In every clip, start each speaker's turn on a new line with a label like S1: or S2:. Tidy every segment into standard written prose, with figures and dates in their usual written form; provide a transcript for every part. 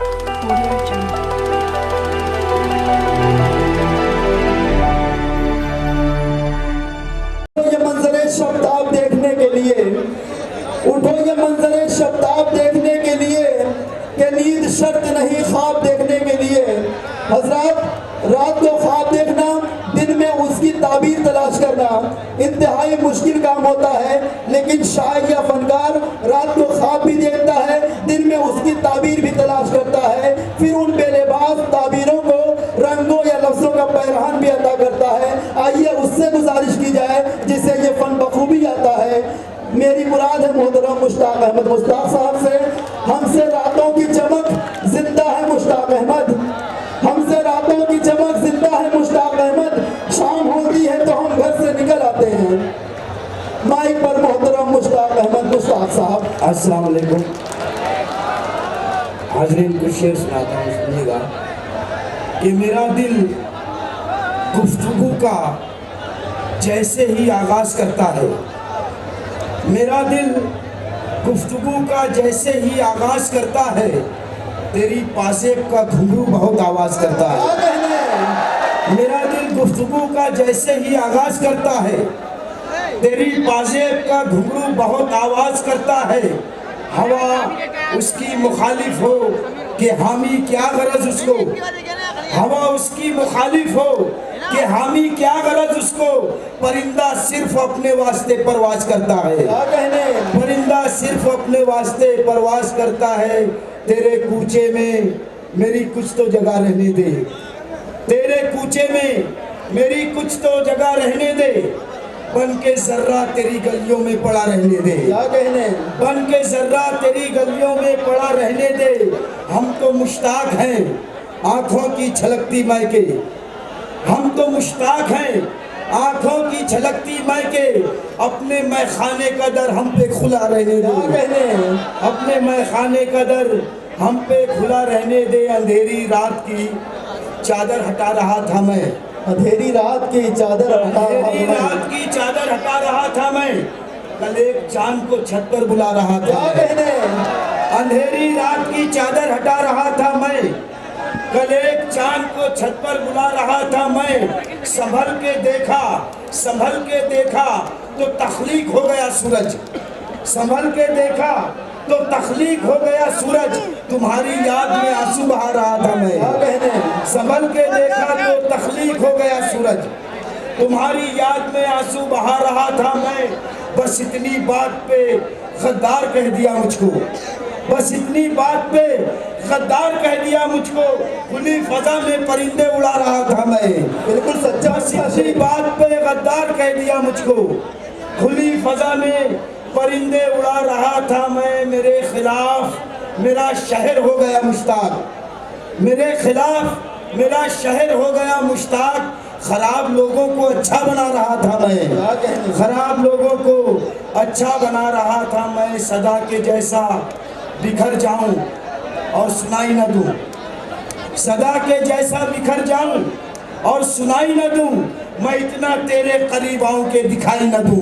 S1: Audio Jungle.
S2: ये मंजरे शब्दाब देखने के लिए उठो, ये मंजरे शब्दाब देखने के लिए कि नींद शर्त नहीं ख्वाब देखने के लिए। हजरत, रात को ख्वाब देखना, दिन में उसकी ताबीर तलाश करना इंतहाई मुश्किल काम होता है, लेकिन शायर या फनकार रात को ख्वाब भी देखता है, दिन में उसकी ताबीर भी तलाश करता है, फिर उन बेलेबास ताबीरों को रंगों या लफ्जों का पैरहान भी अदा करता है। आइए उससे गुजारिश की जाए जिसे ये फन बखूबी आता है। मेरी मुराद है मोहतरम मुश्ताक अहमद मुश्ताक साहब से। हमसे रातों की चमक जिंदा है मुश्ताक अहमद, हमसे रातों की चमक जिंदा है मुश्ताक अहमद। शाम होती है तो हम घर से निकल आते हैं। माइक पर मोहतरम मुश्ताक अहमद मुश्ताक साहब।
S3: अस्सलाम वालेकुम हाज़रीन, कुछ शेर सुनाता हूँ, सुनिएगा कि मेरा दिल गुफ्तगू का जैसे ही आगाज़ करता है, मेरा दिल गुफ्तगू का जैसे ही आगाज़ करता है, तेरी पासेब का घुंघरू बहुत आवाज़ करता है। मेरा दिल गुफ्तगू का जैसे ही आगाज़ करता है, तेरी पासेब का घुंघरू बहुत आवाज़ करता है। हवा उसकी मुखालिफ हो कि हामी क्या गरज उसको, हवा उसकी मुखालिफ हो कि हामी क्या गरज उसको। परिंदा सिर्फ अपने वास्ते परवाज करता है, परिंदा सिर्फ अपने वास्ते परवाज करता है। तेरे कूचे में मेरी कुछ तो जगह रहने दे, तेरे कूचे में मेरी कुछ तो जगह रहने दे। बन के जर्रा तेरी गलियों में पड़ा रहने दे, बन के जर्रा तेरी गलियों में पड़ा रहने दे। हम तो मुश्ताक हैं आंखों की छलकती मायके, हम तो मुश्ताक हैं आंखों की छलकती मायके। अपने मैखाने का दर हम पे खुला रहने दे, अपने मैखाने का दर हम पे खुला रहने दे। अंधेरी रात की चादर हटा रहा था मैं,
S2: अंधेरी रात की चादर हटा
S3: अंधेरी रात की चादर हटा रहा था मैं। कल एक चांद को छत पर बुला रहा था मैं, अंधेरी रात की चादर हटा रहा था मैं। कल एक चांद को छत पर बुला रहा था मैं। संभल के देखा, संभल के देखा तो तख्लीक हो गया सूरज, संभल के देखा तो तख्लीक हो गया सूरज। तुम्हारी याद में आंसू बहा रहा था मैं, संभल के देखा तो तख्लीक हो गया सूरज। तुम्हारी याद में आंसू बहा रहा था मैं। बस इतनी बात पे गद्दार कह दिया मुझको, बस इतनी बात पे गद्दार कह दिया मुझको। खुली फजा में परिंदे उड़ा रहा था मैं,
S2: बिल्कुल सच्चा।
S3: बस इतनी बात पे गद्दार कह दिया मुझको। खुली फजा में परिंदे उड़ा रहा था मैं। मेरे खिलाफ मेरा शहर हो गया मुश्ताक, मेरे खिलाफ मेरा शहर हो गया मुश्ताक। खराब लोगों को अच्छा बना रहा था मैं, खराब लोगों को अच्छा बना रहा था मैं। सदा के जैसा बिखर जाऊं और सुनाई न दूं, सदा के जैसा बिखर जाऊं और सुनाई न दूं। मैं इतना तेरे करीब आऊं के दिखाई न दूं,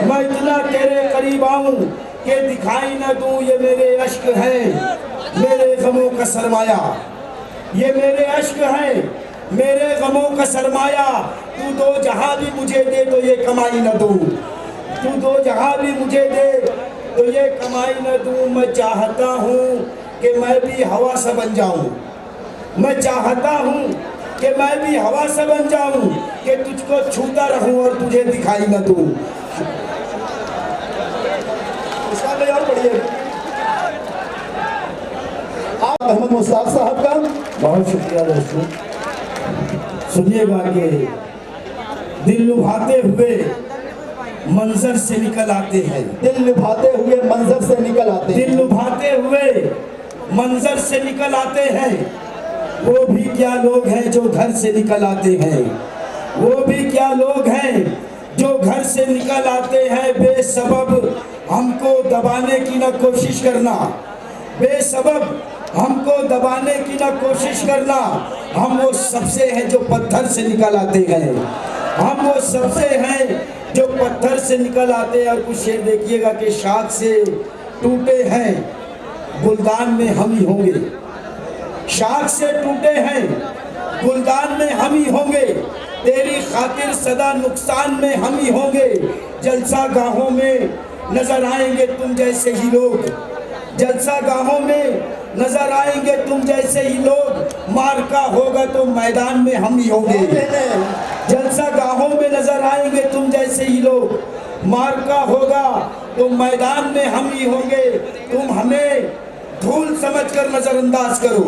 S3: मैं इतना तेरे करीब आऊं के दिखाई न दूं। ये मेरे अश्क हैं मेरे गमों का सरमाया, ये मेरे अश्क हैं मेरे गमों का सरमाया। तू दो जहां भी मुझे दे तो ये कमाई न दूं, तू दो जहां भी मुझे दे तो ये कमाई न दूं। मैं चाहता हूँ कि मैं भी हवा सा बन जाऊं, मैं चाहता हूँ कि मैं भी हवा सा बन जाऊं, कि तुझको छूता रहूं और तुझे दिखाई न दूं।
S2: आप अहमद मुश्ताक साहब का
S3: बहुत शुक्रिया दोस्तों। सुनिएगा कि दिल लुभाते हुए मंजर से निकल आते हैं,
S2: दिल लुभाते हुए मंजर से निकल आते हैं,
S3: दिल लुभाते हुए मंजर से निकल आते हैं। वो भी क्या लोग हैं जो घर से निकल आते हैं, वो भी क्या लोग हैं जो घर से निकल आते हैं। बेसबब हमको दबाने की न कोशिश करना, बेसबब हमको दबाने की न कोशिश करना। हम वो सबसे हैं जो पत्थर से निकल आते हैं, हम वो सबसे हैं जो पत्थर से निकल आते हैं। और कुछ शेर देखिएगा कि शाख से टूटे हैं गुलदान में हम ही होंगे, शाख से टूटे हैं गुलदान में हम ही होंगे, तेरी खातिर सदा नुकसान में हम ही होंगे। जलसा गाहों में नजर आएंगे तुम जैसे ही लोग, जलसा गाहों में नजर आएंगे तुम जैसे ही लोग, मार्का होगा तो मैदान में हम ही होंगे। जलसा गाहों में नजर आएंगे तुम जैसे ही लोग, मार्का होगा तो मैदान में हम ही होंगे। तुम हमें धूल समझकर नजरअंदाज करो,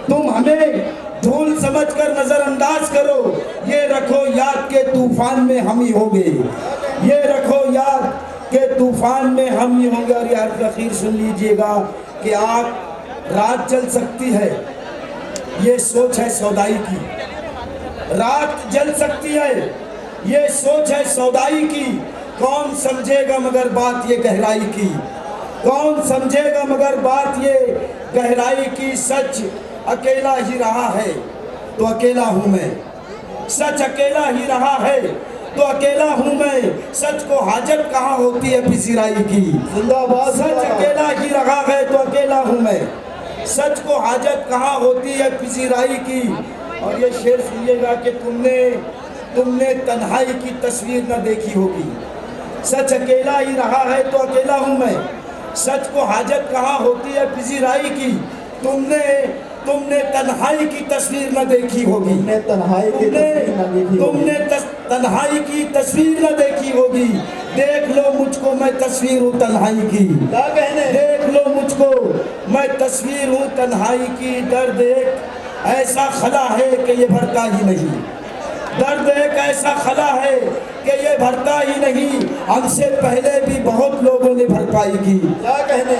S3: तुम हमें धूल समझकर नजरअंदाज करो, ये रखो याद के तूफान में हम ही होंगे, ये रखो याद के तूफान में हम ही होंगे। और यार फकीर सुन लीजिएगा कि आप रात जल सकती है, ये सोच है सौदाई की, रात जल सकती है, ये सोच है सौदाई की। कौन समझेगा मगर बात ये गहराई की, कौन समझेगा मगर बात ये गहराई की। सच अकेला ही रहा है तो अकेला हूँ मैं, सच अकेला ही रहा है तो अकेला हूँ मैं। सच को हाजत कहाँ होती है पिसिराई की,
S2: जिंदाबाद।
S3: सच अकेला ही रहा है तो अकेला हूँ मैं, सच को हाजत कहाँ होती है पिसिराई की। और ये शेर सुनिएगा कि तुमने तन्हाई की तस्वीर न देखी होगी, सच अकेला ही रहा है तो अकेला हूँ मैं, सच को हाजत कहाँ होती है पिसिराई की। तुमने तन्हाई की तस्वीर न देखी होगी, तुमने तन्हाई की तस्वीर न देखी होगी। देख लो मुझको मैं तस्वीर हूँ तन्हाई की,
S2: क्या कहने,
S3: देख लो मुझको मैं तस्वीर हूँ तन्हाई की। दर्द एक ऐसा खला है कि ये भरता ही नहीं, दर्द एक ऐसा खला है कि ये भरता ही नहीं। हमसे पहले भी बहुत लोगों ने भरपाई की,
S2: क्या कहने।